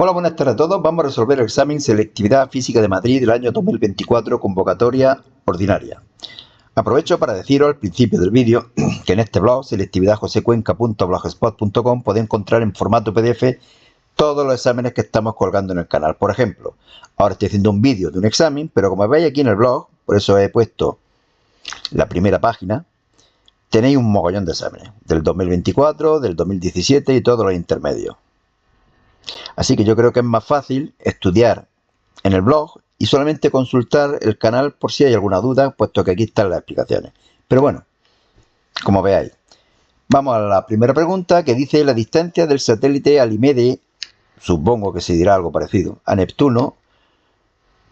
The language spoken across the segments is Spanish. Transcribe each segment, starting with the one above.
Hola, buenas tardes a todos. Vamos a resolver el examen Selectividad Física de Madrid del año 2024, convocatoria ordinaria. Aprovecho para deciros al principio del vídeo que en este blog, selectividadjosecuenca.blogspot.com, podéis encontrar en formato PDF todos los exámenes que estamos colgando en el canal. Por ejemplo, ahora estoy haciendo un vídeo de un examen, pero como veis aquí en el blog, por eso he puesto la primera página, tenéis un mogollón de exámenes, del 2024, del 2017 y todos los intermedios. Así que yo creo que es más fácil estudiar en el blog y solamente consultar el canal por si hay alguna duda, puesto que aquí están las explicaciones. Pero bueno, como veáis. Vamos a la primera pregunta, que dice: la distancia del satélite Ganymede, supongo que se dirá algo parecido, a Neptuno,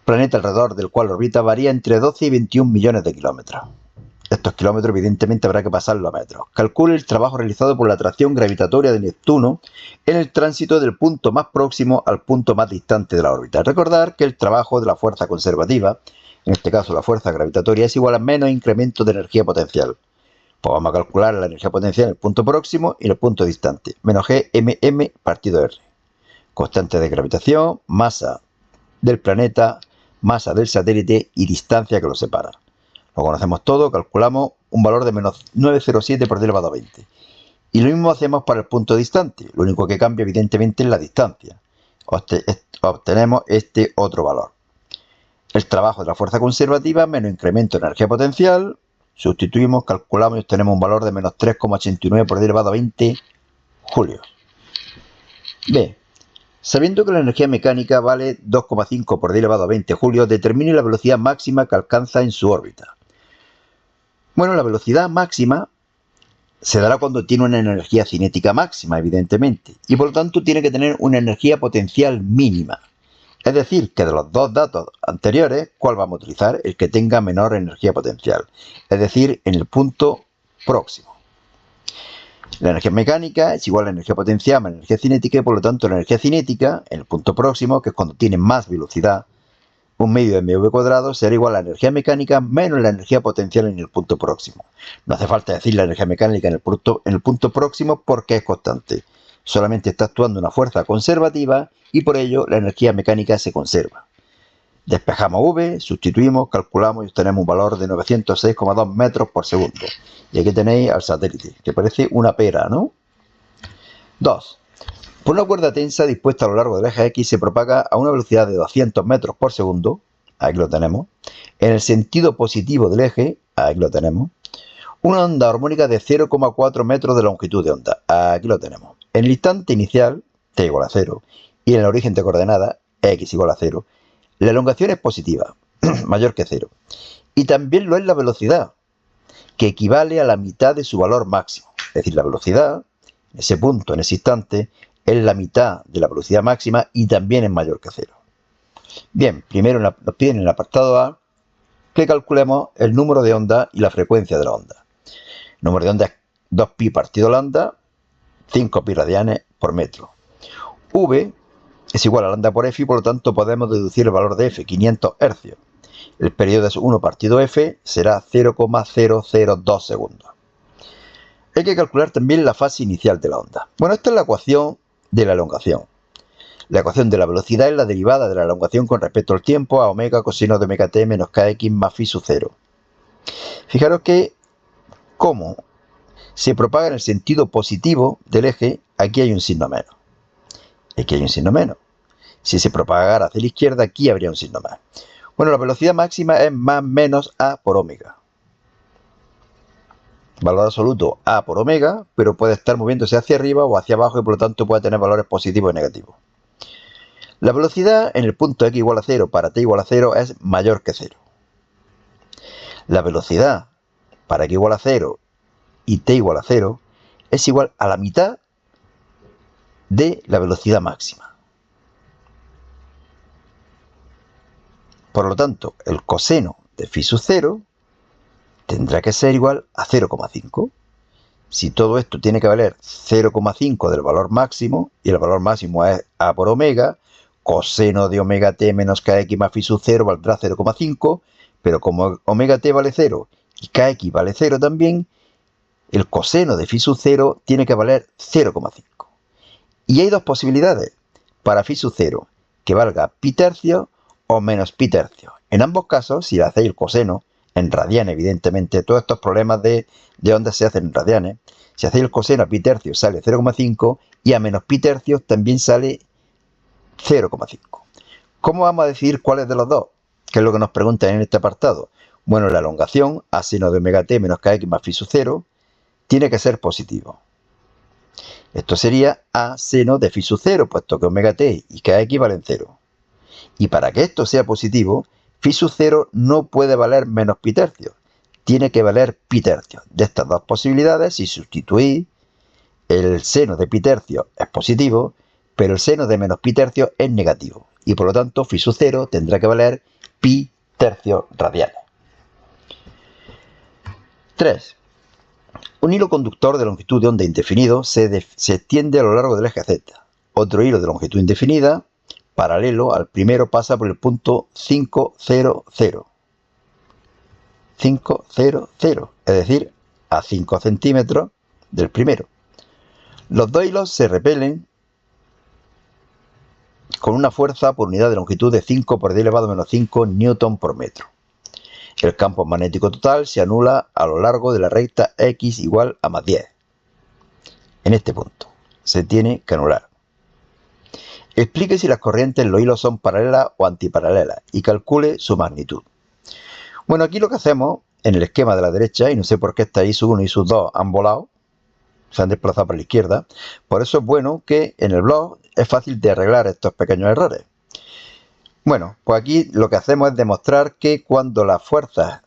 planeta alrededor del cual orbita, varía entre 12 y 21 millones de kilómetros. Estos kilómetros evidentemente habrá que pasarlo a metros. Calcule el trabajo realizado por la atracción gravitatoria de Neptuno en el tránsito del punto más próximo al punto más distante de la órbita. Recordar que el trabajo de la fuerza conservativa, en este caso la fuerza gravitatoria, es igual a menos incremento de energía potencial. Pues vamos a calcular la energía potencial en el punto próximo y en el punto distante. Menos G, M partido R. Constante de gravitación, masa del planeta, masa del satélite y distancia que lo separa. Lo conocemos todo, calculamos un valor de menos 907 por 10 elevado a 20. Y lo mismo hacemos para el punto distante. Lo único que cambia evidentemente es la distancia. Obtenemos este otro valor. El trabajo de la fuerza conservativa menos incremento de energía potencial. Sustituimos, calculamos y obtenemos un valor de menos 3,89 por 10 elevado a 20 julios. B. Sabiendo que la energía mecánica vale 2,5 por 10 elevado a 20 julios, determine la velocidad máxima que alcanza en su órbita. Bueno, la velocidad máxima se dará cuando tiene una energía cinética máxima, evidentemente, y por lo tanto tiene que tener una energía potencial mínima. Es decir, que de los dos datos anteriores, ¿cuál vamos a utilizar? El que tenga menor energía potencial, es decir, en el punto próximo. La energía mecánica es igual a la energía potencial más la energía cinética, y por lo tanto la energía cinética, en el punto próximo, que es cuando tiene más velocidad, un medio de mv cuadrado será igual a la energía mecánica menos la energía potencial en el punto próximo. No hace falta decir la energía mecánica en el punto próximo porque es constante. Solamente está actuando una fuerza conservativa y por ello la energía mecánica se conserva. Despejamos V, sustituimos, calculamos y obtenemos un valor de 906,2 metros por segundo. Y aquí tenéis al satélite, que parece una pera, ¿no? 2. Por una cuerda tensa dispuesta a lo largo del eje X se propaga a una velocidad de 200 metros por segundo, aquí lo tenemos, en el sentido positivo del eje, aquí lo tenemos, una onda armónica de 0,4 metros de longitud de onda, aquí lo tenemos. En el instante inicial, t igual a 0, y en el origen de coordenadas, x igual a 0, la elongación es positiva, mayor que 0. Y también lo es la velocidad, que equivale a la mitad de su valor máximo. Es decir, la velocidad, en ese punto, en ese instante, es la mitad de la velocidad máxima y también es mayor que 0. Bien, primero nos piden en el apartado A que calculemos el número de ondas y la frecuencia de la onda. El número de ondas es 2pi partido lambda, 5pi radianes por metro. V es igual a lambda por f y por lo tanto podemos deducir el valor de f, 500 hercios. El periodo es 1 partido f, será 0,002 segundos. Hay que calcular también la fase inicial de la onda. Bueno, esta es la ecuación de la elongación. La ecuación de la velocidad es la derivada de la elongación con respecto al tiempo a omega coseno de omega t menos kx más phi sub 0. Fijaros que como se propaga en el sentido positivo del eje, aquí hay un signo menos. Aquí hay un signo menos. Si se propagara hacia la izquierda, aquí habría un signo más. Bueno, la velocidad máxima es más menos a por omega. Valor absoluto a por omega, pero puede estar moviéndose hacia arriba o hacia abajo y por lo tanto puede tener valores positivos y negativos. La velocidad en el punto x igual a 0 para t igual a 0 es mayor que 0. La velocidad para x igual a 0 y t igual a 0 es igual a la mitad de la velocidad máxima. Por lo tanto, el coseno de phi sub 0 tendrá que ser igual a 0,5. Si todo esto tiene que valer 0,5 del valor máximo, y el valor máximo es a por omega, coseno de omega t menos kx más phi sub 0 valdrá 0,5, pero como omega t vale 0 y kx vale 0 también, el coseno de phi sub 0 tiene que valer 0,5. Y hay dos posibilidades. para phi sub 0, que valga pi tercios o menos pi tercios. En ambos casos, si hacéis el coseno, en radianes, evidentemente, todos estos problemas de ondas se hacen en radianes. Si hacéis el coseno a pi tercios sale 0,5 y a menos pi tercios también sale 0,5. ¿Cómo vamos a decidir cuál es de los dos? ¿Qué es lo que nos preguntan en este apartado? Bueno, la elongación a seno de omega t menos kx más phi sub 0 tiene que ser positivo. Esto sería a seno de phi sub 0, puesto que omega t y kx valen 0. Y para que esto sea positivo, phi sub 0 no puede valer menos pi tercios, tiene que valer pi tercios. De estas dos posibilidades, si sustituís, el seno de pi tercios es positivo, pero el seno de menos pi tercios es negativo. Y por lo tanto, phi sub 0 tendrá que valer pi tercios radianes. 3. Un hilo conductor de longitud de onda indefinido se extiende a lo largo del eje Z. Otro hilo de longitud indefinida, paralelo al primero, pasa por el punto 500. 500, es decir, a 5 centímetros del primero. Los dos hilos se repelen con una fuerza por unidad de longitud de 5 por 10 elevado a menos 5 newton por metro. El campo magnético total se anula a lo largo de la recta X igual a más 10. En este punto se tiene que anular. Explique si las corrientes en los hilos son paralelas o antiparalelas y calcule su magnitud. Bueno, aquí lo que hacemos en el esquema de la derecha, y no sé por qué esta I sub 1 y sub 2 han volado, se han desplazado para la izquierda, por eso es bueno que en el blog es fácil de arreglar estos pequeños errores. Bueno, pues aquí lo que hacemos es demostrar que cuando las fuerzas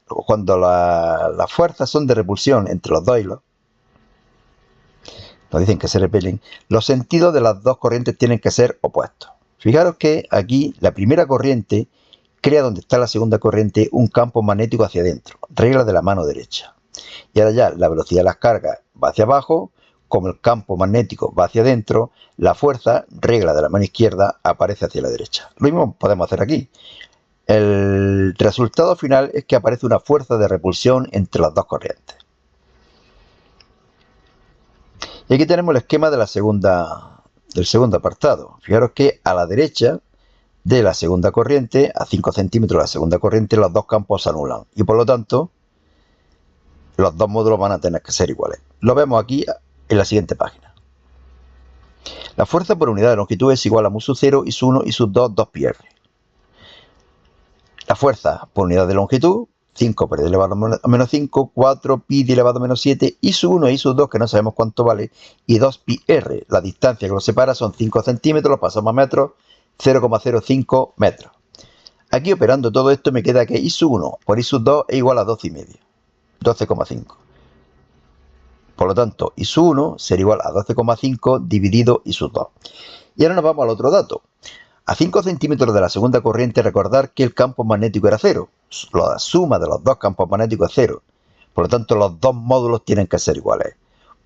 son de repulsión entre los dos hilos, nos dicen que se repelen, los sentidos de las dos corrientes tienen que ser opuestos. Fijaros que aquí la primera corriente crea donde está la segunda corriente un campo magnético hacia adentro, regla de la mano derecha. Y ahora ya la velocidad de las cargas va hacia abajo, como el campo magnético va hacia adentro, la fuerza, regla de la mano izquierda, aparece hacia la derecha. Lo mismo podemos hacer aquí. El resultado final es que aparece una fuerza de repulsión entre las dos corrientes. Y aquí tenemos el esquema de del segundo apartado. Fijaros que a la derecha de la segunda corriente, a 5 centímetros de la segunda corriente, los dos campos se anulan. Y por lo tanto, los dos módulos van a tener que ser iguales. Lo vemos aquí en la siguiente página. La fuerza por unidad de longitud es igual a mu sub 0 y sub 1 y sub 2, 2πr. La fuerza por unidad de longitud, 5 por 10 elevado a menos 5, 4 pi de elevado a menos 7, y sub 1 y sub 2, que no sabemos cuánto vale, y 2πr. La distancia que los separa son 5 centímetros, lo pasamos a metros, 0,05 metros. Aquí operando todo esto me queda que I sub 1 por I sub 2 es igual a 12,5. 12,5. Por lo tanto, I sub 1 será igual a 12,5 dividido I sub 2. Y ahora nos vamos al otro dato. A 5 centímetros de la segunda corriente, recordar que el campo magnético era 0. La suma de los dos campos magnéticos es 0. Por lo tanto, los dos módulos tienen que ser iguales.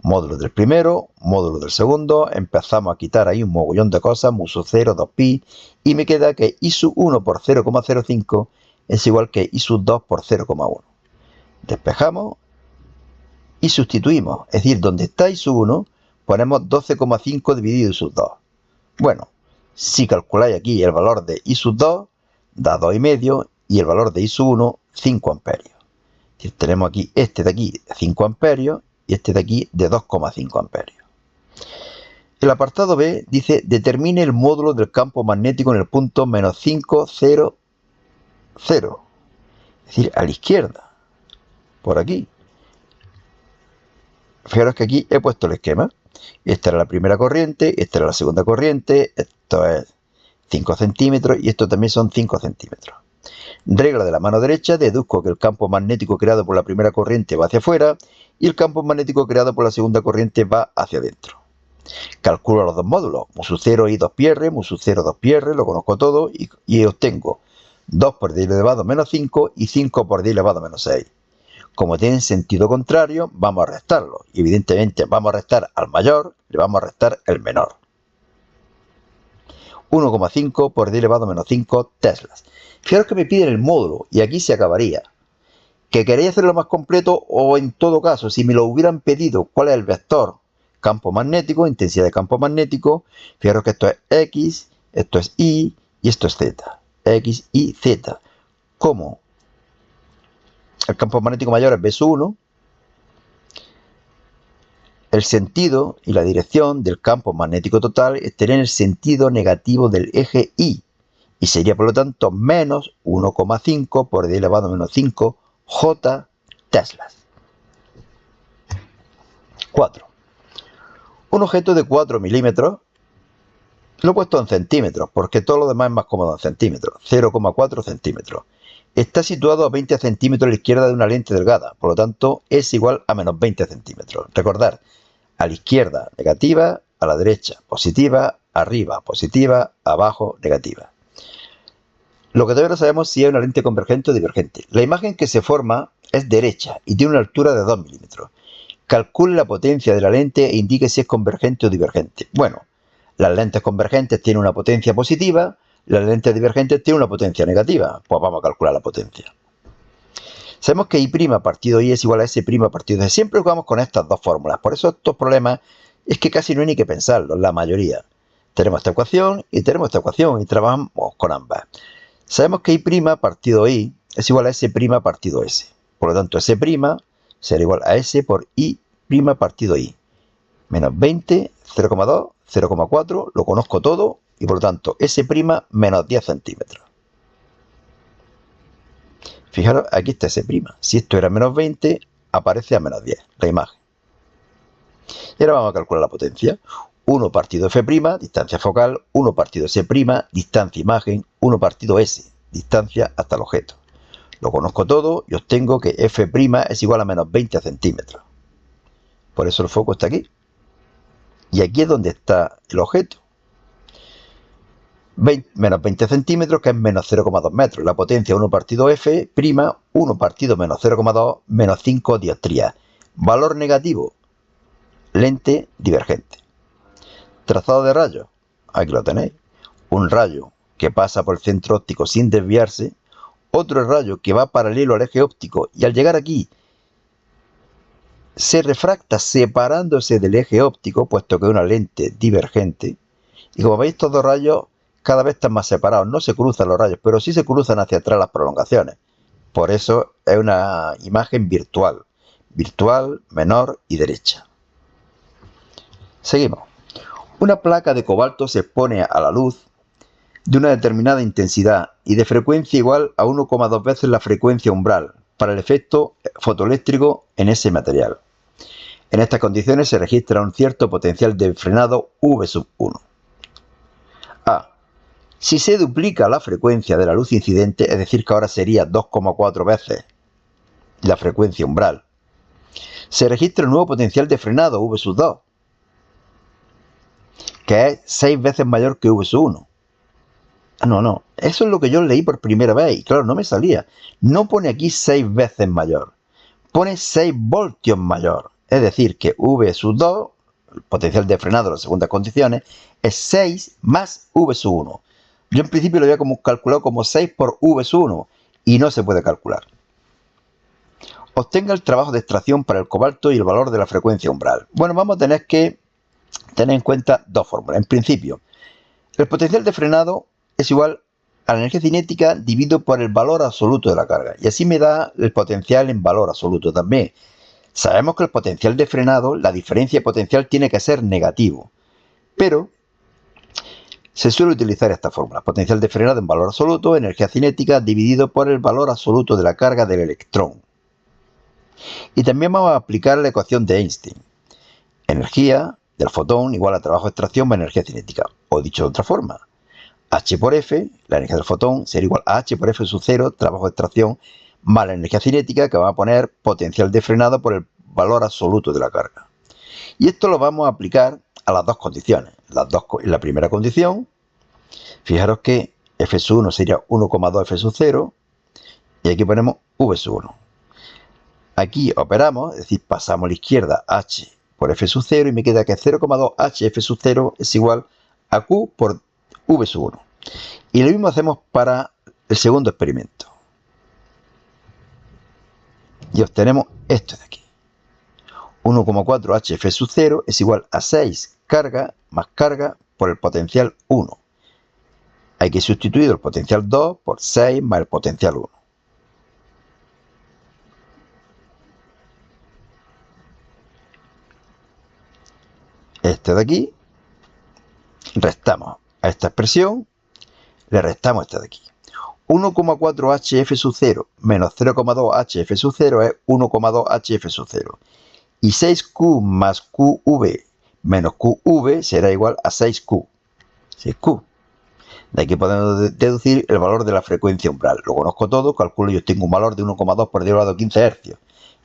Módulo del primero, módulo del segundo. Empezamos a quitar ahí un mogollón de cosas. Mu sub 0, 2pi. Y me queda que I sub 1 por 0,05 es igual que I sub 2 por 0,1. Despejamos y sustituimos. Es decir, donde está I sub 1, ponemos 12,5 dividido I sub 2. Bueno, si calculáis aquí el valor de I sub 2, da 2,5, y el valor de I sub 1, 5 amperios. Es decir, tenemos aquí este de aquí, 5 amperios, y este de aquí, de 2,5 amperios. El apartado B dice, determine el módulo del campo magnético en el punto menos 5, 0, 0. Es decir, a la izquierda. Por aquí. Fijaros que aquí he puesto el esquema. Esta era la primera corriente, esta era la segunda corriente, esto es 5 centímetros y esto también son 5 centímetros. Regla de la mano derecha, deduzco que el campo magnético creado por la primera corriente va hacia afuera y el campo magnético creado por la segunda corriente va hacia adentro. Calculo los dos módulos, mu sub 0 y 2πr, mu sub 0, 2πr, lo conozco todo y obtengo 2 por 10 elevado a menos 5 y 5 por 10 elevado a menos 6. Como tienen sentido contrario, vamos a restarlo. Y evidentemente vamos a restar al mayor, le vamos a restar el menor. 1,5 por 10 elevado a menos 5 teslas. Fijaros que me piden el módulo y aquí se acabaría. ¿Que queréis hacerlo más completo o en todo caso, si me lo hubieran pedido, cuál es el vector? Campo magnético, intensidad de campo magnético. Fijaros que esto es X Esto es Y y esto es Z. X, Y, Z. Como el campo magnético mayor es B sub 1, el sentido y la dirección del campo magnético total estaría en el sentido negativo del eje Y y sería por lo tanto menos 1,5 por 10 elevado a menos 5 J teslas. 4. Un objeto de 4 milímetros, lo he puesto en centímetros porque todo lo demás es más cómodo en centímetros, 0,4 centímetros. Está situado a 20 centímetros a la izquierda de una lente delgada, por lo tanto es igual a menos 20 centímetros. Recordar, a la izquierda negativa, a la derecha positiva, arriba positiva, abajo negativa. Lo que todavía no sabemos si es una lente convergente o divergente. La imagen que se forma es derecha y tiene una altura de 2 milímetros. Calcule la potencia de la lente e indique si es convergente o divergente. Bueno, las lentes convergentes tienen una potencia positiva, las lentes divergentes tienen una potencia negativa. Pues vamos a calcular la potencia. Sabemos que I' partido I es igual a S' partido S. Siempre jugamos con estas dos fórmulas. Por eso estos problemas es que casi no hay ni que pensarlo, la mayoría. Tenemos esta ecuación y tenemos esta ecuación y trabajamos con ambas. Sabemos que I' partido I es igual a S' partido S. Por lo tanto, S' será igual a S por I' partido I. Menos 20, 0,2, 0,4, lo conozco todo y por lo tanto S' menos 10 centímetros. Fijaros, aquí está S'. Si esto era menos 20, aparece a menos 10, la imagen. Y ahora vamos a calcular la potencia. 1 partido F', distancia focal, 1 partido S', distancia imagen, 1 partido S, distancia hasta el objeto. Lo conozco todo y obtengo que F' es igual a menos 20 centímetros. Por eso el foco está aquí. Y aquí es donde está el objeto. Menos 20 centímetros, que es menos 0,2 metros. La potencia 1 partido F', 1 partido menos 0,2, menos 5 dioptrías. Valor negativo, lente divergente. Trazado de rayos, aquí lo tenéis. Un rayo que pasa por el centro óptico sin desviarse, otro rayo que va paralelo al eje óptico y al llegar aquí se refracta separándose del eje óptico, puesto que es una lente divergente. Y como veis, estos dos rayos cada vez están más separados. No se cruzan los rayos, pero sí se cruzan hacia atrás las prolongaciones. Por eso es una imagen virtual. Virtual, menor y derecha. Seguimos. Una placa de cobalto se expone a la luz de una determinada intensidad y de frecuencia igual a 1,2 veces la frecuencia umbral para el efecto fotoeléctrico en ese material. En estas condiciones se registra un cierto potencial de frenado V1. A. Si se duplica la frecuencia de la luz incidente, es decir, que ahora sería 2,4 veces la frecuencia umbral, se registra un nuevo potencial de frenado V2, que es 6 veces mayor que V1. No, eso es lo que yo leí por primera vez y claro, no me salía. No pone aquí 6 veces mayor, pone 6 voltios mayor. Es decir, que V2, el potencial de frenado en las segundas condiciones, es 6 más V1. Yo en principio lo había calculado como 6 por V1 y no se puede calcular. Obtenga el trabajo de extracción para el cobalto y el valor de la frecuencia umbral. Bueno, vamos a tener que tener en cuenta dos fórmulas. En principio, el potencial de frenado es igual a la energía cinética dividido por el valor absoluto de la carga. Y así me da el potencial en valor absoluto también. Sabemos que el potencial de frenado, la diferencia de potencial tiene que ser negativo. Pero se suele utilizar esta fórmula. Potencial de frenado en valor absoluto, energía cinética dividido por el valor absoluto de la carga del electrón. Y también vamos a aplicar la ecuación de Einstein. Energía del fotón igual a trabajo de extracción más energía cinética. O dicho de otra forma, H por F, la energía del fotón, será igual a H por F sub 0, trabajo de extracción, más la energía cinética, que va a poner potencial de frenado por el valor absoluto de la carga. Y esto lo vamos a aplicar a las dos condiciones. En la primera condición, fijaros que F sub 1 sería 1,2 F sub 0, y aquí ponemos V sub 1. Aquí operamos, es decir, pasamos a la izquierda H por F sub 0 y me queda que 0,2 H F sub 0 es igual a Q por V sub 1. Y lo mismo hacemos para el segundo experimento. Y obtenemos esto de aquí. 1,4 HF sub 0 es igual a 6 carga más carga por el potencial 1. Hay que sustituir el potencial 2 por 6 más el potencial 1. Este de aquí, restamos a esta expresión, le restamos este de aquí. 1,4 HF sub 0 menos 0,2 HF sub 0 es 1,2 HF sub 0. Y 6Q más QV menos QV será igual a 6Q. 6Q. De aquí podemos deducir el valor de la frecuencia umbral. Lo conozco todo, calculo yo tengo un valor de 1,2 por 10 elevado a 15 Hz.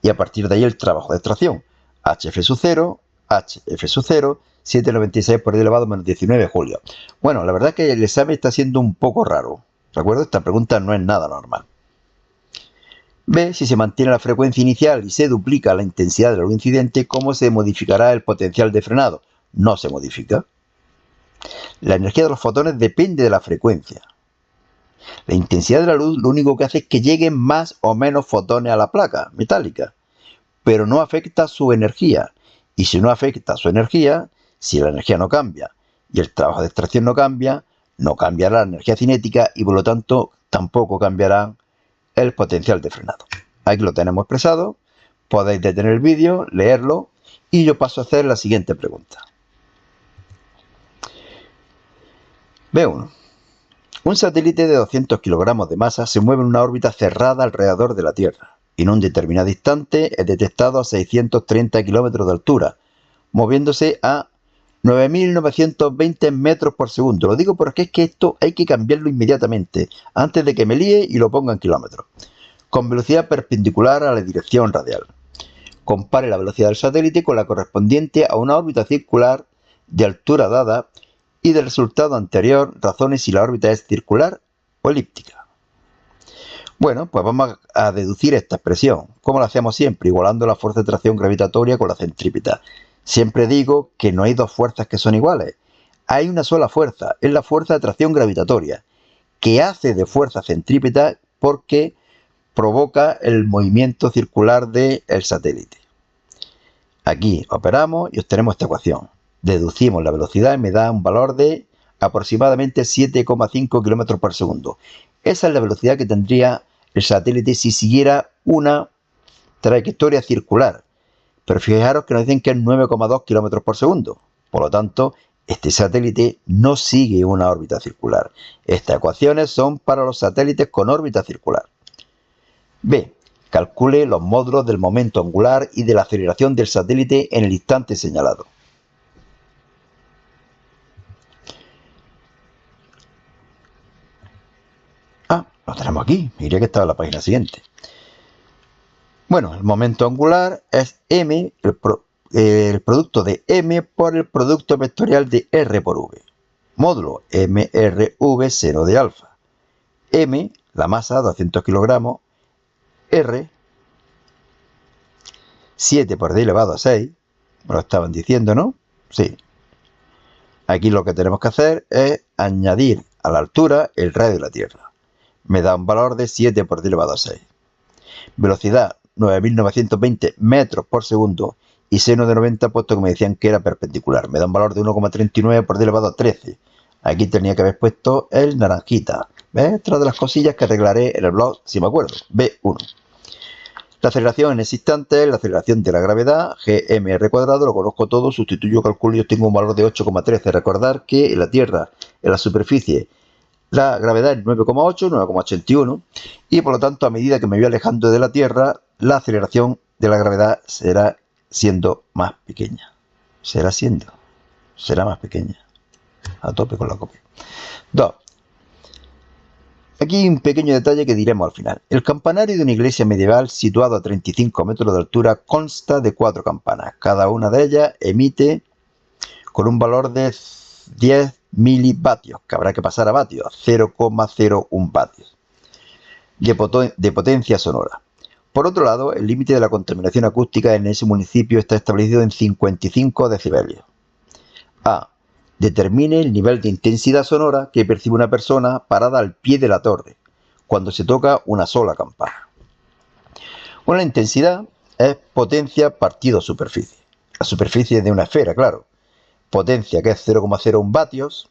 Y a partir de ahí el trabajo de extracción. HF sub 0, HF sub 0, 796 por 10 elevado a menos 19 julio. Bueno, la verdad es que el examen está siendo un poco raro. ¿De acuerdo? Esta pregunta no es nada normal. B. Si se mantiene la frecuencia inicial y se duplica la intensidad de la luz incidente, ¿cómo se modificará el potencial de frenado? No se modifica. La energía de los fotones depende de la frecuencia. La intensidad de la luz lo único que hace es que lleguen más o menos fotones a la placa metálica, pero no afecta su energía. Y si no afecta su energía, si la energía no cambia y el trabajo de extracción no cambia, no cambiará la energía cinética y por lo tanto tampoco cambiará el potencial de frenado. Aquí lo tenemos expresado, podéis detener el vídeo, leerlo y yo paso a hacer la siguiente pregunta. B1. Un satélite de 200 kilogramos de masa se mueve en una órbita cerrada alrededor de la Tierra y en un determinado instante es detectado a 630 kilómetros de altura, moviéndose a 9.920 metros por segundo. Lo digo porque es que esto hay que cambiarlo inmediatamente, antes de que me líe y lo ponga en kilómetros. Con velocidad perpendicular a la dirección radial. Compare la velocidad del satélite con la correspondiente a una órbita circular de altura dada y del resultado anterior, razone si la órbita es circular o elíptica. Bueno, pues vamos a deducir esta expresión. ¿Cómo lo hacemos siempre? Igualando la fuerza de atracción gravitatoria con la centrípeta. Siempre digo que no hay dos fuerzas que son iguales. Hay una sola fuerza, es la fuerza de atracción gravitatoria, que hace de fuerza centrípeta porque provoca el movimiento circular del satélite. Aquí operamos y obtenemos esta ecuación. Deducimos la velocidad y me da un valor de aproximadamente 7,5 km por segundo. Esa es la velocidad que tendría el satélite si siguiera una trayectoria circular. Pero fijaros que nos dicen que es 9,2 km por segundo. Por lo tanto, este satélite no sigue una órbita circular. Estas ecuaciones son para los satélites con órbita circular. B. Calcule los módulos del momento angular y de la aceleración del satélite en el instante señalado. Lo tenemos aquí. Miré que estaba en la página siguiente. Bueno, el momento angular es m, el producto de m por el producto vectorial de r por v. Módulo mrv seno de alfa. M, la masa, 200 kilogramos. R, 7 por 10 elevado a 6. Me lo estaban diciendo, ¿no? Sí. Aquí lo que tenemos que hacer es añadir a la altura el radio de la Tierra. Me da un valor de 7 por 10 elevado a 6. Velocidad 9.920 metros por segundo y seno de 90, puesto que me decían que era perpendicular. Me da un valor de 1,39 por 10 elevado a 13. Aquí tenía que haber puesto el naranjita. ¿Ves? Otra de las cosillas que arreglaré en el blog, si me acuerdo. B1. La aceleración en ese instante es la aceleración de la gravedad, gmr cuadrado, lo conozco todo, sustituyo, calculo y obtengo un valor de 8,13. Recordar que en la Tierra, en la superficie, la gravedad es 9,8, 9,81 y por lo tanto a medida que me voy alejando de la Tierra, la aceleración de la gravedad será siendo más pequeña. Será más pequeña. A tope con la copia. 2. Aquí hay un pequeño detalle que diremos al final. El campanario de una iglesia medieval situado a 35 metros de altura consta de 4 campanas. Cada una de ellas emite con un valor de 10 milivatios, que habrá que pasar a vatios, 0,01 vatios de potencia sonora. Por otro lado, el límite de la contaminación acústica en ese municipio está establecido en 55 decibelios. A. Determine el nivel de intensidad sonora que percibe una persona parada al pie de la torre, cuando se toca una sola campana. Bueno, la intensidad es potencia partido superficie. La superficie de una esfera, claro. Potencia, que es 0,01 vatios,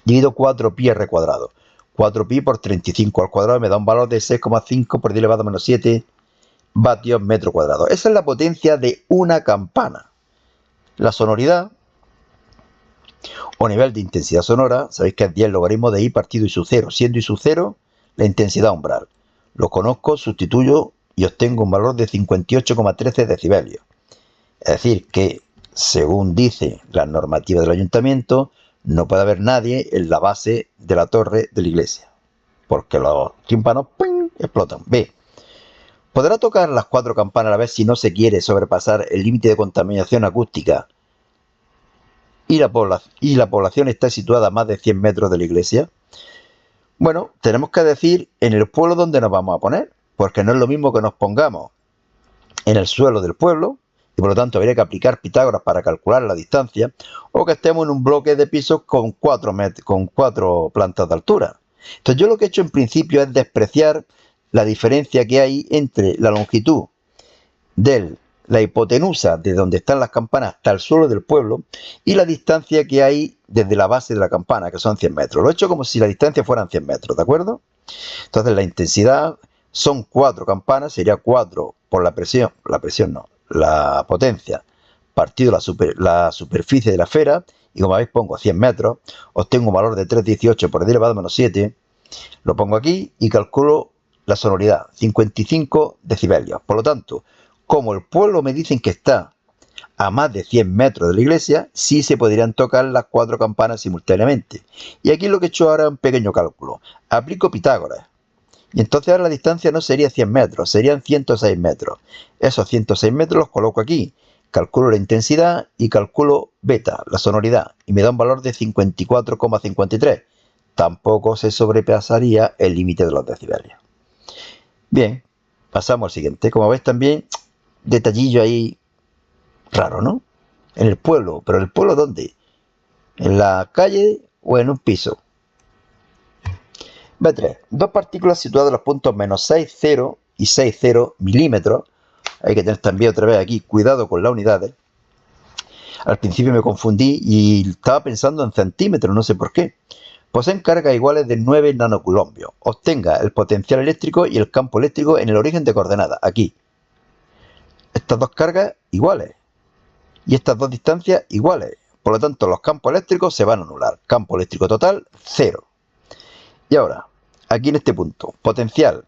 Divido 4pi r cuadrado. 4pi por 35 al cuadrado me da un valor de 6,5 por 10 elevado a menos 7 vatios metro cuadrado. Esa es la potencia de una campana. La sonoridad o nivel de intensidad sonora, sabéis que es 10 logaritmos de i partido i sub 0, siendo i sub 0 la intensidad umbral. Lo conozco, sustituyo y obtengo un valor de 58,13 decibelios. Es decir, que según dice la normativa del ayuntamiento, no puede haber nadie en la base de la torre de la iglesia, porque los tímpanos ¡ping!, explotan. B. ¿Podrá tocar las 4 campanas a la vez si no se quiere sobrepasar el límite de contaminación acústica y la población está situada a más de 100 metros de la iglesia? Bueno, tenemos que decir en el pueblo donde nos vamos a poner, porque no es lo mismo que nos pongamos en el suelo del pueblo, y por lo tanto habría que aplicar Pitágoras para calcular la distancia, o que estemos en un bloque de pisos con 4 plantas de altura. Entonces yo lo que he hecho en principio es despreciar la diferencia que hay entre la longitud de la hipotenusa de donde están las campanas hasta el suelo del pueblo y la distancia que hay desde la base de la campana, que son 100 metros. Lo he hecho como si la distancia fueran 100 metros, ¿de acuerdo? Entonces la intensidad son 4 campanas, sería 4 por la potencia partido la superficie de la esfera, y como veis pongo 100 metros, obtengo un valor de 3,18 por 10 elevado a menos 7, lo pongo aquí y calculo la sonoridad, 55 decibelios. Por lo tanto, como el pueblo me dicen que está a más de 100 metros de la iglesia, sí se podrían tocar las 4 campanas simultáneamente. Y aquí lo que he hecho ahora es un pequeño cálculo. Aplico Pitágoras. Y entonces ahora la distancia no sería 100 metros, serían 106 metros. Esos 106 metros los coloco aquí. Calculo la intensidad y calculo beta, la sonoridad, y me da un valor de 54,53. Tampoco se sobrepasaría el límite de los decibelios. Bien, pasamos al siguiente. Como veis también, detallillo ahí raro, ¿no? En el pueblo, pero ¿en el pueblo dónde? ¿En la calle o en un piso? B3. 2 partículas situadas en los puntos menos 6,0 y 6,0 milímetros. Hay que tener también otra vez aquí cuidado con las unidades. Al principio me confundí y estaba pensando en centímetros, no sé por qué. Poseen cargas iguales de 9 nanocoulombios. Obtenga el potencial eléctrico y el campo eléctrico en el origen de coordenadas, aquí. Estas dos cargas iguales y estas dos distancias iguales. Por lo tanto, los campos eléctricos se van a anular. Campo eléctrico total, 0. Y ahora, aquí en este punto, potencial,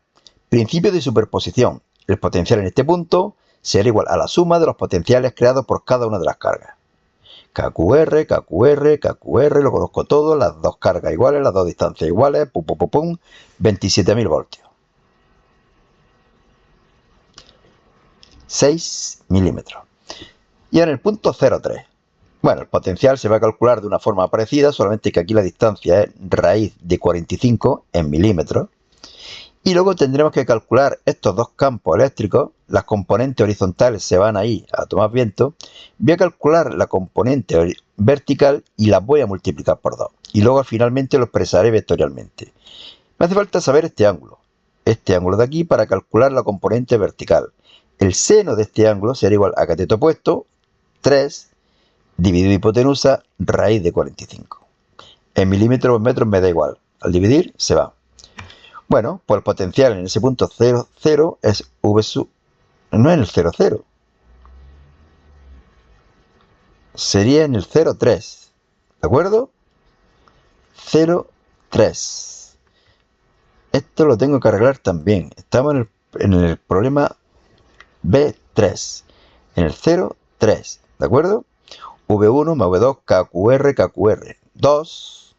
principio de superposición. El potencial en este punto será igual a la suma de los potenciales creados por cada una de las cargas. KQR, KQR, KQR, lo conozco todo, las dos cargas iguales, las dos distancias iguales, 27.000 voltios. 6 milímetros. Y ahora en el punto 0,3. Bueno, el potencial se va a calcular de una forma parecida, solamente que aquí la distancia es raíz de 45 en milímetros. Y luego tendremos que calcular estos dos campos eléctricos. Las componentes horizontales se van ahí a tomar viento. Voy a calcular la componente vertical y las voy a multiplicar por 2. Y luego finalmente lo expresaré vectorialmente. Me hace falta saber este ángulo de aquí para calcular la componente vertical. El seno de este ángulo será igual a cateto opuesto, 3 dividido hipotenusa, raíz de 45. En milímetros o en metros me da igual. Al dividir se va. Bueno, pues el potencial en ese punto 0, 0 es V sub... No en el 0, 0. Sería en el 0, 3. ¿De acuerdo? 0, 3. Esto lo tengo que arreglar también. Estamos en el problema B3. En el 0, 3. ¿De acuerdo? V1 más V2, KQR, KQR. 2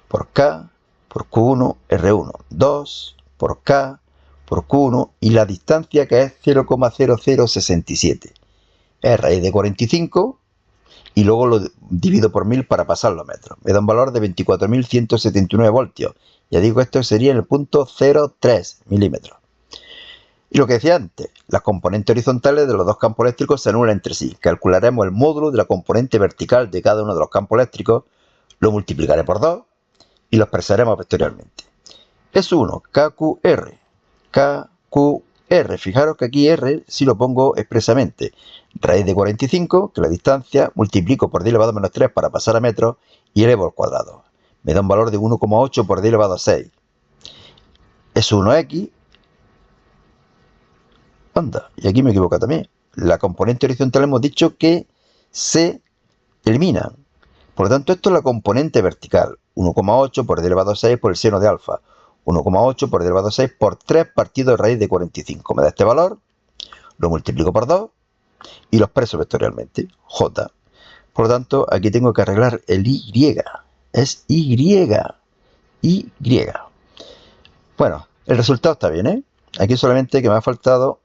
por K por Q1, R1. 2 por K por Q1 y la distancia que es 0,0067. Es raíz de 45 y luego lo divido por 1000 para pasarlo a metros. Me da un valor de 24.179 voltios. Ya digo, esto sería en el punto 0,3 milímetros. Y lo que decía antes, las componentes horizontales de los dos campos eléctricos se anulan entre sí. Calcularemos el módulo de la componente vertical de cada uno de los campos eléctricos, lo multiplicaré por 2 y lo expresaremos vectorialmente. Es 1, KQR, KQR. Fijaros que aquí R si lo pongo expresamente. Raíz de 45, que es la distancia, multiplico por 10 elevado a menos 3 para pasar a metros y elevo al cuadrado. me da un valor de 1,8 por 10 elevado a 6. Es 1x. Anda, y aquí me equivoco también. La componente horizontal hemos dicho que se elimina. Por lo tanto, esto es la componente vertical. 1,8 por 10 elevado a 6 por el seno de alfa. 1,8 por 10 elevado a 6 por 3 partido de raíz de 45. Me da este valor, lo multiplico por 2 y lo expreso vectorialmente. J. Por lo tanto, aquí tengo que arreglar el Y. Es Y. Y. Bueno, el resultado está bien, ¿eh? Aquí solamente que me ha faltado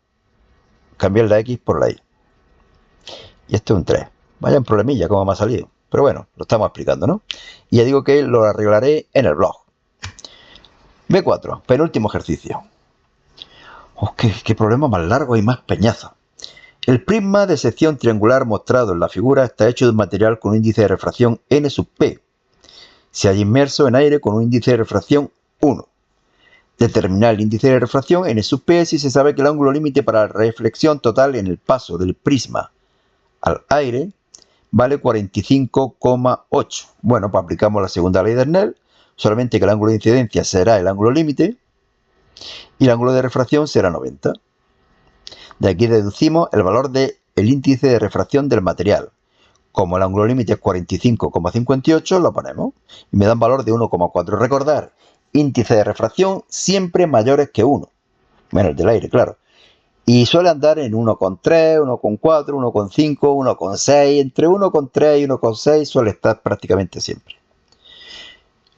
cambiar la X por la Y. Y este es un 3. Vaya un problemilla como me ha salido. Pero bueno, lo estamos explicando, ¿no? Y ya digo que lo arreglaré en el blog. B4, penúltimo ejercicio. Oh, qué problema más largo y más peñazo. El prisma de sección triangular mostrado en la figura está hecho de un material con un índice de refracción n sub p. Se halla inmerso en aire con un índice de refracción 1. Determinar el índice de refracción n sub p si se sabe que el ángulo límite para la reflexión total en el paso del prisma al aire vale 45,8. Bueno, pues aplicamos la segunda ley de Snell, solamente que el ángulo de incidencia será el ángulo límite y el ángulo de refracción será 90. De aquí deducimos el valor del índice de refracción del material. Como el ángulo límite es 45,58, lo ponemos y me da un valor de 1,4. Recordar, índice de refracción siempre mayores que 1, menos el del aire, claro. Y suele andar en 1,3, 1,4, 1,5, 1,6. Entre 1,3 y 1,6 suele estar prácticamente siempre.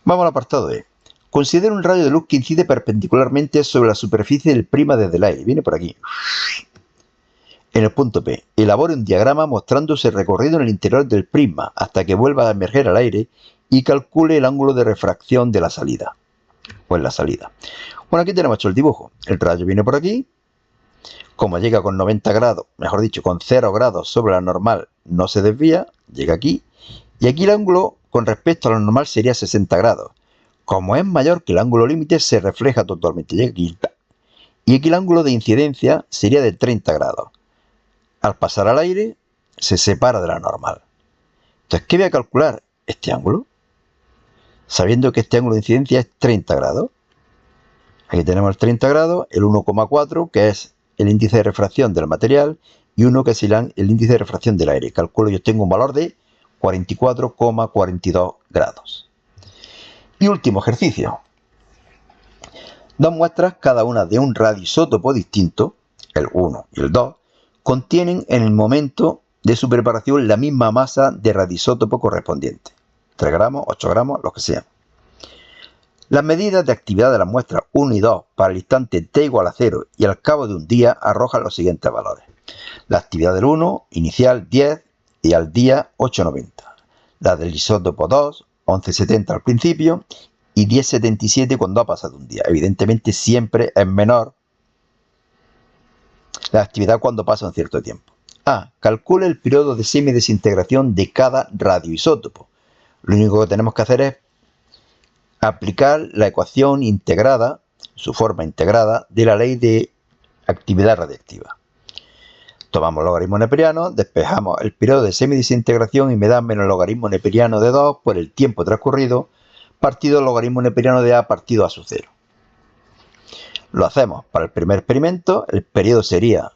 Vamos al apartado E. Considera un rayo de luz que incide perpendicularmente sobre la superficie del prisma desde el aire. Viene por aquí. En el punto P, elabore un diagrama mostrándose el recorrido en el interior del prisma hasta que vuelva a emerger al aire y calcule el ángulo de refracción de la salida. O en la salida. Bueno, aquí tenemos hecho el dibujo. El rayo viene por aquí. Como llega con 90 grados, mejor dicho, con 0 grados sobre la normal, no se desvía, llega aquí. Y aquí el ángulo con respecto a la normal sería 60 grados. Como es mayor que el ángulo límite, se refleja totalmente. Llega aquí. Y aquí el ángulo de incidencia sería de 30 grados. Al pasar al aire, se separa de la normal. Entonces, ¿qué voy a calcular? Este ángulo. Sabiendo que este ángulo de incidencia es 30 grados. Aquí tenemos el 30 grados, el 1,4, que es el índice de refracción del material, y 1 que es el índice de refracción del aire. Calculo, yo tengo un valor de 44,42 grados. Y último ejercicio. Dos muestras, cada una de un radioisótopo distinto, el 1 y el 2, contienen en el momento de su preparación la misma masa de radioisótopo correspondiente. 3 gramos, 8 gramos, lo que sea. Las medidas de actividad de las muestras 1 y 2 para el instante t igual a 0 y al cabo de un día arrojan los siguientes valores. La actividad del 1, inicial 10 y al día 8,90. La del isótopo 2, 11,70 al principio y 10,77 cuando ha pasado un día. Evidentemente siempre es menor la actividad cuando pasa un cierto tiempo. A. Calcule el periodo de semidesintegración de cada radioisótopo. Lo único que tenemos que hacer es aplicar la ecuación integrada, su forma integrada, de la ley de actividad radiactiva. Tomamos el logaritmo neperiano, despejamos el periodo de semidesintegración y me da menos el logaritmo neperiano de 2 por el tiempo transcurrido, partido el logaritmo neperiano de A partido A sub 0. Lo hacemos para el primer experimento, el periodo sería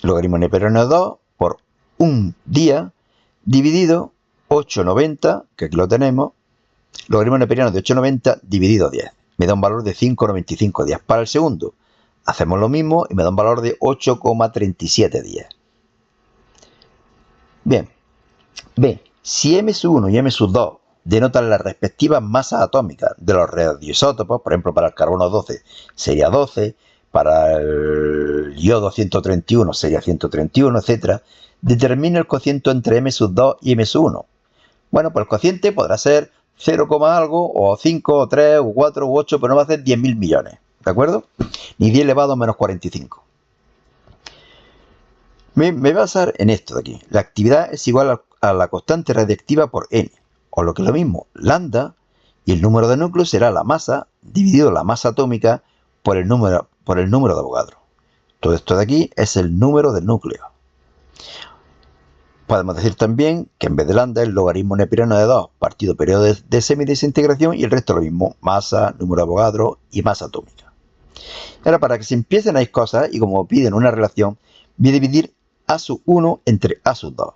logaritmo neperiano de 2 por un día dividido 8,90, que aquí lo tenemos, logaritmo neperiano de 8,90 dividido 10. Me da un valor de 5,95 días. Para el segundo, hacemos lo mismo y me da un valor de 8,37 días. Bien. B. Si M1 y M2 denotan las respectivas masas atómicas de los radioisótopos, por ejemplo, para el carbono 12 sería 12, para el yodo 131 sería 131, etc., determina el cociente entre M2 y M1. Bueno, pues el cociente podrá ser 0, algo, o 5, o 3, o 4, o 8, pero no va a ser 10.000 millones, ¿de acuerdo? Ni 10 elevado a menos 45. Me voy a basar en esto de aquí. La actividad es igual a la constante radiactiva por n, o lo que es lo mismo, lambda, y el número de núcleos será la masa dividido la masa atómica por el número de Avogadro. Todo esto de aquí es el número del núcleo. Podemos decir también que en vez de lambda el logaritmo neperiano de 2 partido periodo de semidesintegración y el resto lo mismo, masa, número de Avogadro y masa atómica. Ahora, para que se empiecen a ir cosas y como piden una relación, voy a dividir A sub 1 entre A sub 2.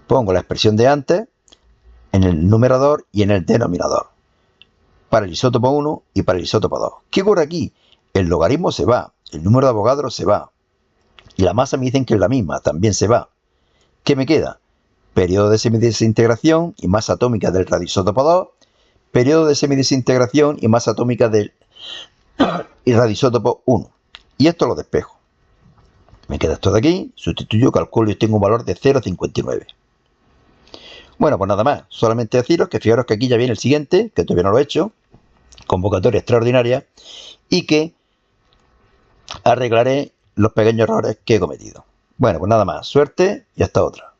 Pongo la expresión de antes en el numerador y en el denominador, para el isótopo 1 y para el isótopo 2. ¿Qué ocurre aquí? El logaritmo se va, el número de Avogadro se va, y la masa me dicen que es la misma, también se va. ¿Qué me queda? Periodo de semidesintegración y masa atómica del radioisótopo 2, periodo de semidesintegración y masa atómica del radioisótopo 1. Y esto lo despejo. Me queda esto de aquí, sustituyo, calculo y tengo un valor de 0,59. Bueno, pues nada más, solamente deciros que fijaros que aquí ya viene el siguiente, que todavía no lo he hecho, convocatoria extraordinaria, y que arreglaré los pequeños errores que he cometido. Bueno, pues nada más, suerte y hasta otra.